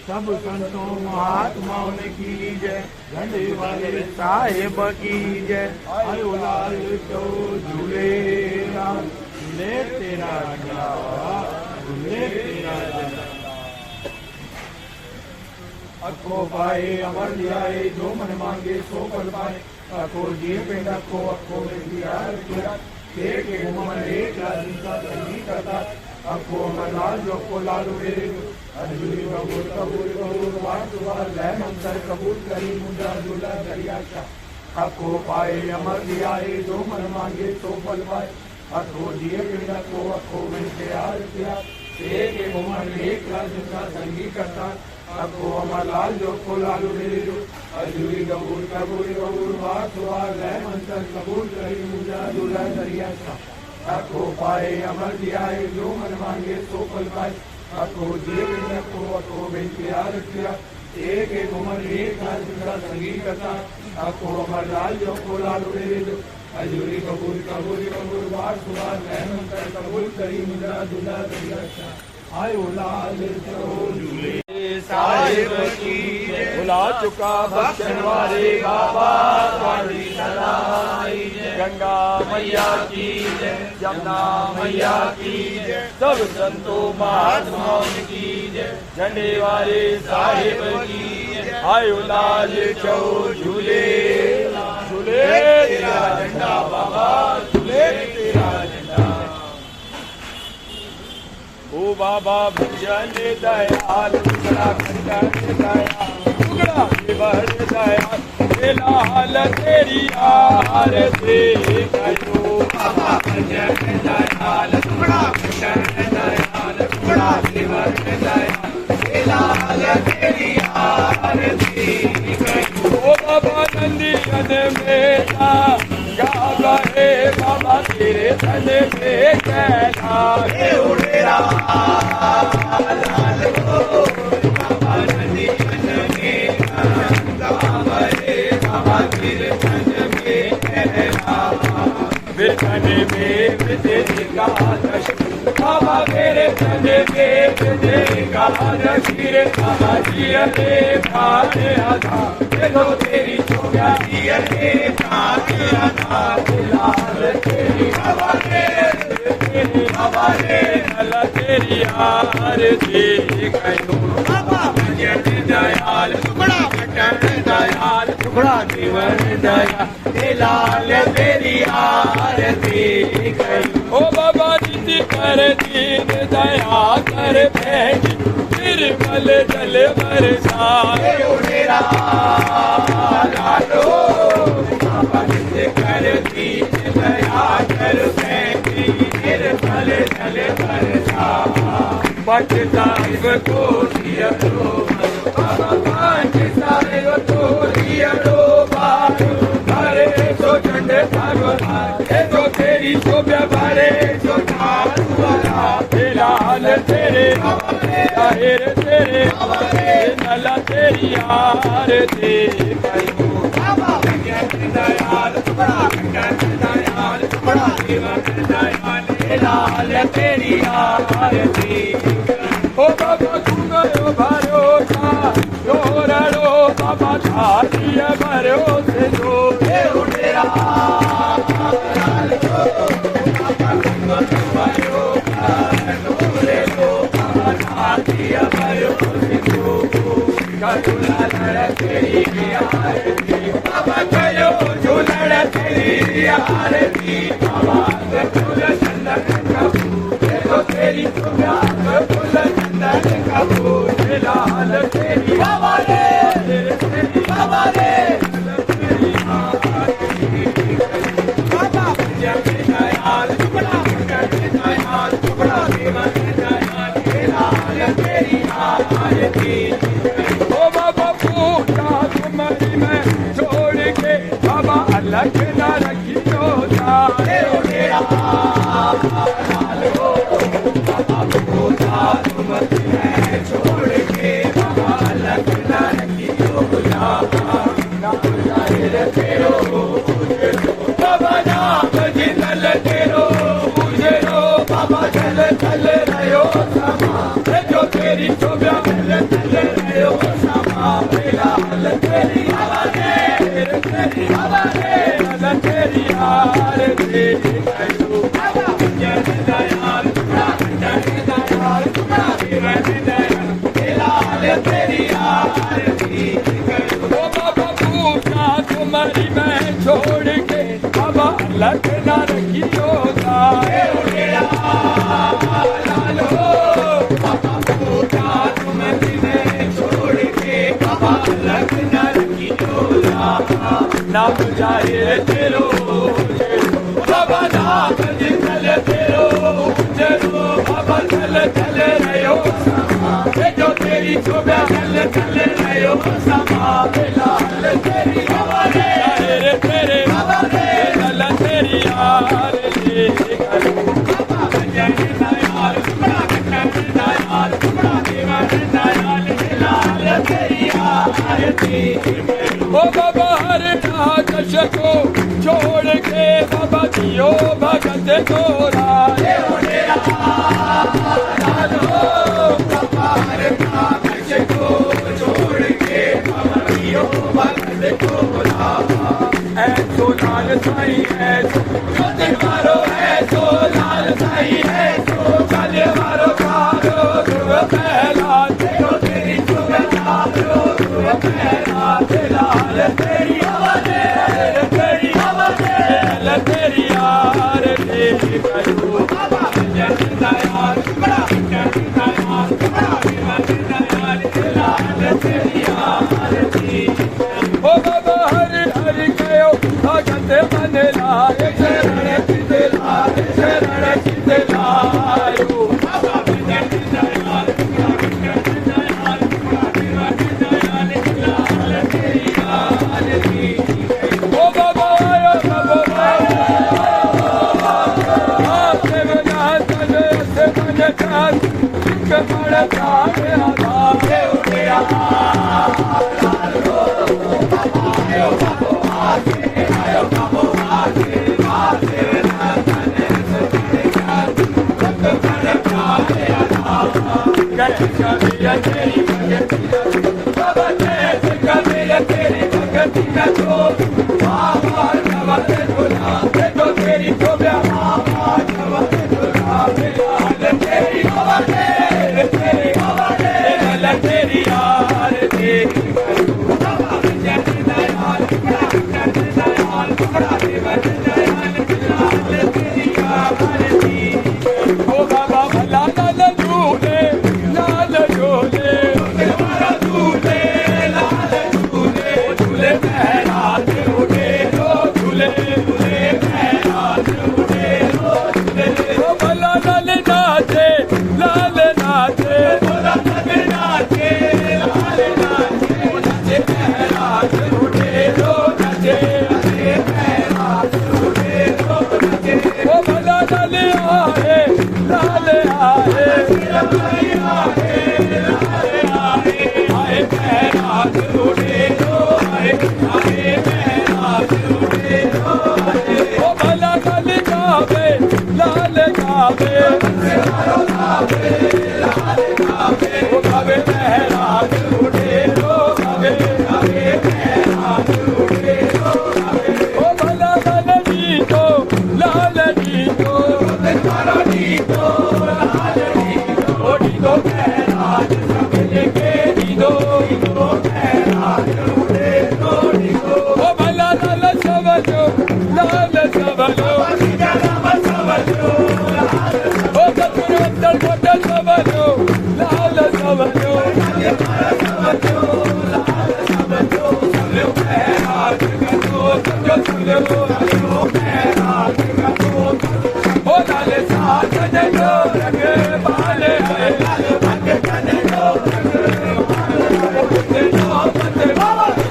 सब संतों महात्माओं की जय, झंडे वाले साहेब की जय। आयो लाल तो झूले राम, झूले तेरा झंडा, झूले तेरा झंडा। अखो पाए अमर दियाए, जो मन मांगे सो फल पाए। अखो दिए पेड़ अखो अखो में दिया रखिया, एक घुमन एक लाल का संगीत करता। अखो अमर लाल जो को लालू मेरे, अजूरी कबूल कबूल कबूल वार दुआर लय मंत्र कबूल करी मुद्रा दूल्हा दरिया का। अखो पाए अमर दियाए, जो मन मांगे सो फल पाए। अखो दिए पेड़ अखो अखो में दिया रखिया, एक घुमन एक लाल का संगीत करता। अखो अमर लाल जो को लालू मेरे जो, अजूरी कबूल कबूल कबूल वार दुआर लय मंत्र कबूल करी मुद्रा दूल्हा दरिया का। अखो पाए अमर दियाए, जो मन मांगे सो फल पाए। अखो दिए अखो अखो में प्यार किया, एक घुमन एक लाल का संगीत करता। अखो अमर लाल जो को लालू मेरे जो, अजूरी कबूल कबूल कबूल वार दुआर लय मंत्र कबूल करी मुद्रा दूल्हा दरिया का। आयो लाल तो झूले साहिब की जय, भुला चुका बख्शन वाले बाबा वाली सदाई जय। गंगा मैया की जय, जमुना मैया की जय, सब संतों महात्माओं की जय, झंडे वाले साहिब की जय। आयो लाल चौ झूले, झूले तेरा झंडा बाबा, झूले तेरा झंडा। ओ बाबा भजन दयाल, टुकड़ा कंचन दयाल, टुकड़ा विवर दयाल, लाल तेरी आरती करो। बाबा भजन दयाल, टुकड़ा कंचन दयाल, टुकड़ा विवर दयाल, लाल तेरी आरती करो। ओ बाबा नंदी कद मेरा गावा है, बाबा तेरे तन में कैला है उड़ेरा लाल हो। बाबा नंदी कद मेरा गावा है, बाबा तेरे तन में कैला, फिर तन में तेरी एकादश, बाबा मेरे तन में तेरी एकादश। बाबा जिया रे भाने आधा, देखो तेरी चोगा जिया रे भाने आधा। लाल तेरी बाबा रे, तेरी बाबा रे, लाल तेरी आरती करो। बाबा भजन दयाल, टुकड़ा कंचन दयाल, टुकड़ा विवर दयाल, लाल तेरी आरती करो। ओ बाबा नीति कर दीन दया कर भेंट, निर्मल जल बरसाए उड़ेरा लालो। बाबा नीति कर दीन दया कर भेंट, निर्मल जल बरसाए। बट साहिब को दिया लो, बाबा पांच साहिब को दिया लो बारो, भरे सो झंडे थारो तो तेरी शोभा, भरे सो थारू वाला। लाल तेरे ताहिर तेरे लाला तेरी आरती करो। बाबा भजन दयाल, टुकड़ा कंचन दयाल, टुकड़ा विवर दयाल, लाल तेरी आरती करो। ओ बाबा घुंगरो भरोसा जोरड़ो, बाबा धारिया भरोसे दो उड़ेरा लाल हो। बाबा घुंगरो भरोसा जोरड़ो, बाबा धारिया भरोसे दो, झूला लड़ तेरी आरती। बाबा करो झूलड़ तेरी आरती, बाबा झूल चंदन कपूर, देखो तेरी चुम्या फूल चंदन कपूर। लाल तेरी बाबा रे, तेरी बाबा रे, तेरी आरती। बाबा भजन दयाल, टुकड़ा कंचन दयाल, टुकड़ा विवर दयाल, लाल तेरी आरती। ओ बाबा पूजा तुम्हारी मैं छोड़ के, बाबा अलग न रखियो जाए उड़ेरा लाल हो। बाबा पूजा तुम्हारी मैं छोड़ के, बाबा अलग न ओ बाबा पूजा तुम्हारी मैं छोड़ के बाबा अलग ना रखियो सारे लालो बाबा पूजा तुम्हारी मैं छोड़ के बाबा अलग ना रखियो ना बुझाए तेरो बाबा ना चल तेरो चलो बाबा चल चल रहो जो तेरी शोभा चल चल रहो समा लाल तेरी हमारे तेरे चल तेरी यार ले बाबा जन यार बड़ा यार बड़ा देवा यार लाल तेरी आरती ओ बाबा हर नाश को छोड़ के बाबा जियो भगत तोरा ऐसो लाल साई है जो मारो ऐसो लाल साई है जो चले मारो मारो ध्रुव पहला देखो तेरी लाल तेरी तेरी तेरी यार तेरी करो बाबा जन यार बड़ा लाल तेरी यार ओ बाबा हर हर कयो भगत मन लाए शरण चितलायो बाबा जन यार लाल तेरी यार ओ बाबा आयो बाबा देव ना तने से मन चार कमल तारे आधा उठे Baba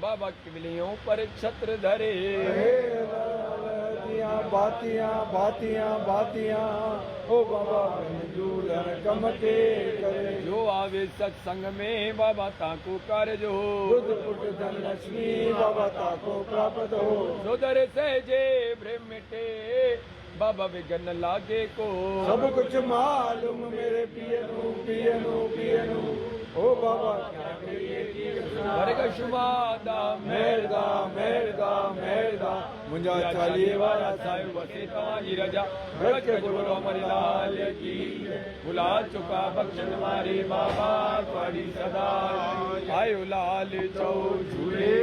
बाबा किवलियों पर छत्र धरे। बातियां बातियां बातियां ओ बाबा झूलन कमके करे। जो आवे सत्संग में बाबा ताको कार्य हो। बुद्ध पुट धन लक्ष्मी बाबा ताको प्राप्त हो। सुधर सहजे भ्रम मिटे बाबा विघन लागे को। सब कुछ मालूम मेरे पियनु पियनु पियनु ओ बाबा क्या करिए वर्ग शुमादा मेरदा मेरदा मेरदा मुंजा चालीहे वाला साहिब वसे तवाजी रजा ब्रज के गुरु अमर लाल की। भुला चुका बख्शन मारे बाबा तुम्हारी सदा। आयो लाल चौ झूले।